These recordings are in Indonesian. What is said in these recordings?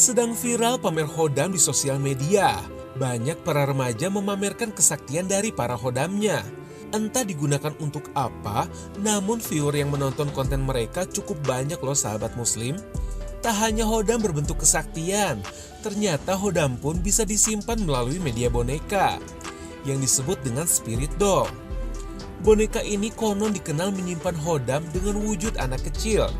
Sedang viral pamer hodam di sosial media. Banyak para remaja memamerkan kesaktian dari para hodamnya. Entah digunakan untuk apa, namun viewer yang menonton konten mereka cukup banyak loh sahabat muslim. Tak hanya hodam berbentuk kesaktian, ternyata hodam pun bisa disimpan melalui media boneka yang disebut dengan spirit doll. Boneka ini konon dikenal menyimpan hodam dengan wujud anak kecil.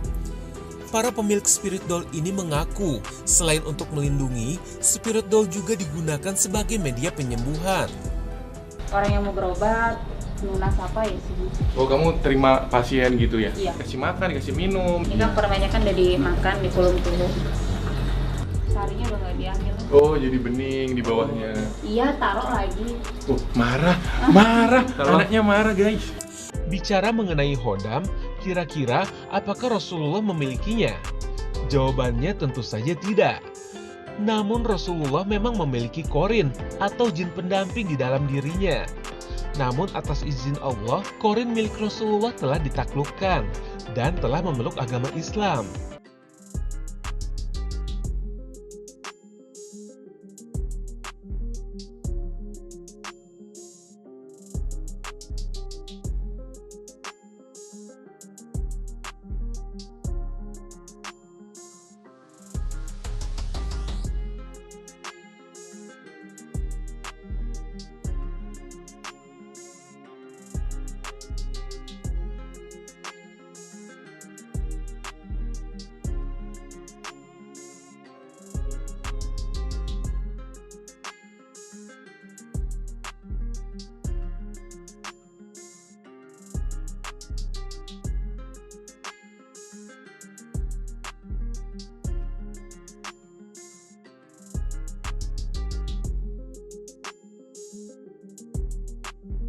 Para pemilik spirit doll ini mengaku selain untuk melindungi, spirit doll juga digunakan sebagai media penyembuhan. Orang yang mau berobat, lunas apa ya sih? Oh, kamu terima pasien gitu ya? Iya. Kasih makan, kasih minum. Ini kan permennya kan udah dimakan, dikulum-kulum. Sarinya udah nggak diambil. Oh, jadi bening di bawahnya. Iya, taruh lagi. Oh, marah. Anaknya marah, guys. Bicara mengenai hodam, kira-kira apakah Rasulullah memilikinya? Jawabannya tentu saja tidak. Namun Rasulullah memang memiliki korin atau jin pendamping di dalam dirinya. Namun atas izin Allah, korin milik Rasulullah telah ditaklukkan dan telah memeluk agama Islam.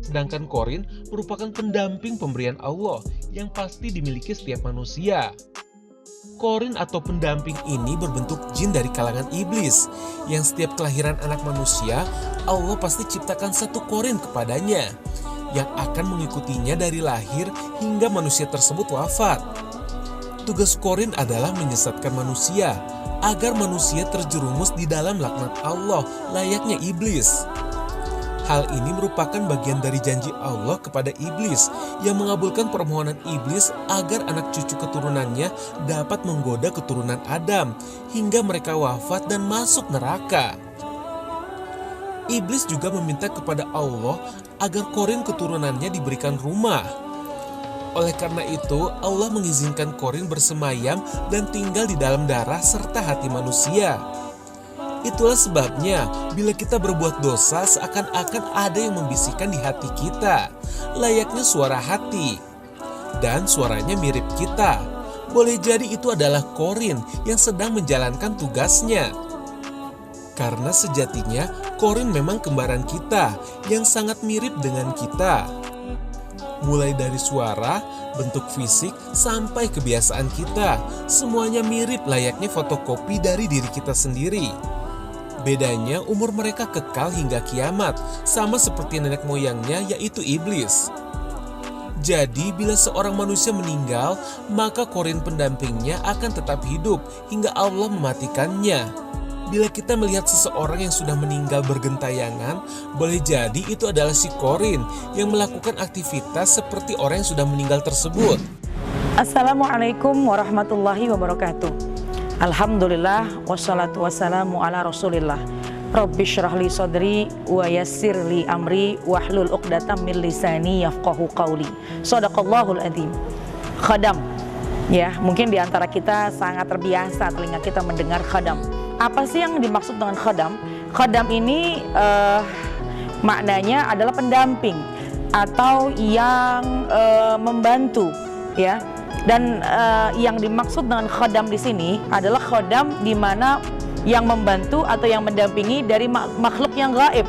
Sedangkan korin merupakan pendamping pemberian Allah yang pasti dimiliki setiap manusia. Korin atau pendamping ini berbentuk jin dari kalangan iblis, yang setiap kelahiran anak manusia, Allah pasti ciptakan satu korin kepadanya, yang akan mengikutinya dari lahir hingga manusia tersebut wafat. Tugas korin adalah menyesatkan manusia, agar manusia terjerumus di dalam laknat Allah layaknya iblis. Hal ini merupakan bagian dari janji Allah kepada iblis yang mengabulkan permohonan iblis agar anak cucu keturunannya dapat menggoda keturunan Adam hingga mereka wafat dan masuk neraka. Iblis juga meminta kepada Allah agar korin keturunannya diberikan rumah. Oleh karena itu, Allah mengizinkan korin bersemayam dan tinggal di dalam darah serta hati manusia. Itulah sebabnya bila kita berbuat dosa seakan-akan ada yang membisikkan di hati kita, layaknya suara hati. Dan suaranya mirip kita. Boleh jadi itu adalah korin yang sedang menjalankan tugasnya. Karena sejatinya korin memang kembaran kita yang sangat mirip dengan kita. Mulai dari suara, bentuk fisik, sampai kebiasaan kita, semuanya mirip layaknya fotokopi dari diri kita sendiri. Bedanya umur mereka kekal hingga kiamat, sama seperti nenek moyangnya yaitu iblis. Jadi bila seorang manusia meninggal, maka korin pendampingnya akan tetap hidup hingga Allah mematikannya. Bila kita melihat seseorang yang sudah meninggal bergentayangan, boleh jadi itu adalah si korin yang melakukan aktivitas seperti orang yang sudah meninggal tersebut. Assalamualaikum warahmatullahi wabarakatuh. Alhamdulillah wassalatu wassalamu ala rasulillah. Rabbi syrah li sadri wa yassir li amri wahlul uqdatam min lisani yafqahu qawli. Shadaqallahul adzim. Khadam. Ya, mungkin di antara kita sangat terbiasa telinga kita mendengar khadam. Apa sih yang dimaksud dengan khadam? Khadam ini maknanya adalah pendamping atau yang membantu, ya. Dan yang dimaksud dengan khadam di sini adalah khadam di mana yang membantu atau yang mendampingi dari makhluk yang gaib.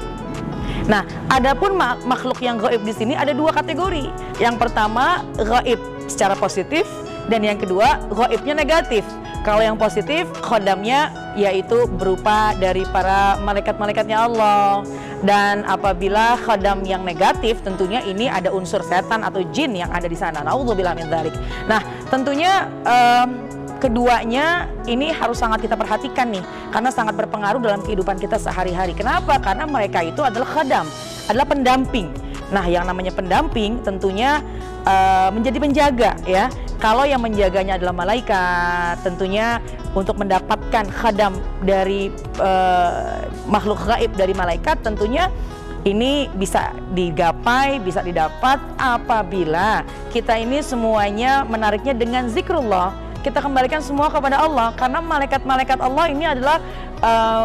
Nah, adapun makhluk yang gaib di sini ada dua kategori. Yang pertama gaib secara positif dan yang kedua gaibnya negatif. Kalau yang positif, khodamnya yaitu berupa dari para malaikat-malaikatnya Allah. Dan apabila khodam yang negatif, tentunya ini ada unsur setan atau jin yang ada di sana. Naudzubillah min dzalik. Nah, tentunya keduanya ini harus sangat kita perhatikan nih, karena sangat berpengaruh dalam kehidupan kita sehari-hari. Kenapa? Karena mereka itu adalah khadam, adalah pendamping. Nah, yang namanya pendamping tentunya menjadi penjaga ya. Kalau yang menjaganya adalah malaikat, tentunya untuk mendapatkan khadam dari makhluk gaib dari malaikat, tentunya ini bisa digapai, bisa didapat apabila kita ini semuanya menariknya dengan zikrullah. Kita kembalikan semua kepada Allah, karena malaikat-malaikat Allah ini adalah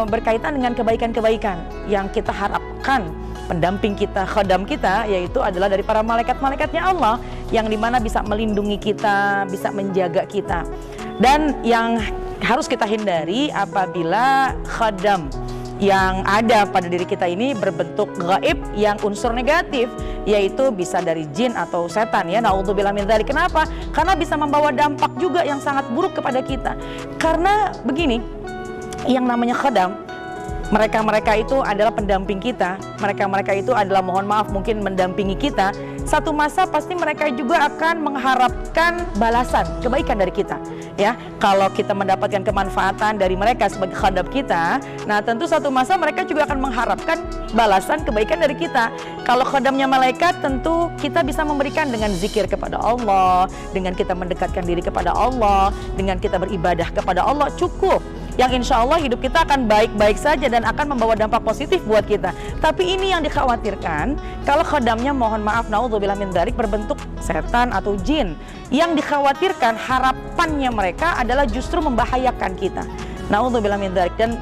berkaitan dengan kebaikan-kebaikan yang kita harapkan. Pendamping kita, khadam kita, yaitu adalah dari para malaikat-malaikatnya Allah, yang dimana bisa melindungi kita, bisa menjaga kita. Dan yang harus kita hindari apabila khadam yang ada pada diri kita ini berbentuk gaib yang unsur negatif, yaitu bisa dari jin atau setan ya. Naudzubillah min dzalik. Kenapa? Karena bisa membawa dampak juga yang sangat buruk kepada kita. Karena begini, yang namanya khadam, mereka-mereka itu adalah pendamping kita, mereka-mereka itu adalah, mohon maaf, mungkin mendampingi kita. Satu masa pasti mereka juga akan mengharapkan balasan kebaikan dari kita ya. Kalau kita mendapatkan kemanfaatan dari mereka sebagai khadam kita, nah tentu satu masa mereka juga akan mengharapkan balasan kebaikan dari kita. Kalau khadamnya malaikat, tentu kita bisa memberikan dengan zikir kepada Allah, dengan kita mendekatkan diri kepada Allah, dengan kita beribadah kepada Allah, cukup. Yang insya Allah hidup kita akan baik-baik saja dan akan membawa dampak positif buat kita. Tapi ini yang dikhawatirkan, kalau khadamnya, mohon maaf, naudzubillah min dzalik, berbentuk setan atau jin. Yang dikhawatirkan harapannya mereka adalah justru membahayakan kita. Naudzubillah min dzalik. Dan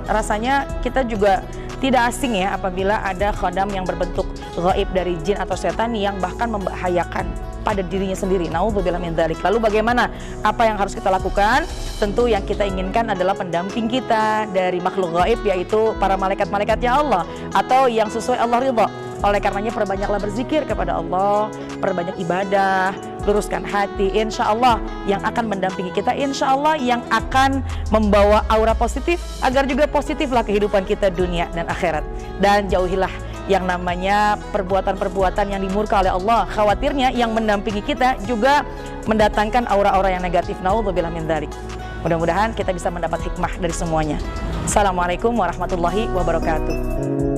rasanya kita juga tidak asing ya apabila ada khadam yang berbentuk gaib dari jin atau setan yang bahkan membahayakan pada dirinya sendiri. Naudzubillah min dzalik. Lalu bagaimana? Apa yang harus kita lakukan? Tentu yang kita inginkan adalah pendamping kita dari makhluk gaib, yaitu para malaikat-malaikatnya Allah, atau yang sesuai Allah ridha. Oleh karenanya perbanyaklah berzikir kepada Allah, perbanyak ibadah, luruskan hati. Insya Allah yang akan mendampingi kita, insya Allah yang akan membawa aura positif, agar juga positiflah kehidupan kita dunia dan akhirat. Dan jauhilah yang namanya perbuatan-perbuatan yang dimurka oleh Allah. Khawatirnya yang mendampingi kita juga mendatangkan aura-aura yang negatif. Naudzubillah min dzalik. Mudah-mudahan kita bisa mendapat hikmah dari semuanya. Assalamualaikum warahmatullahi wabarakatuh.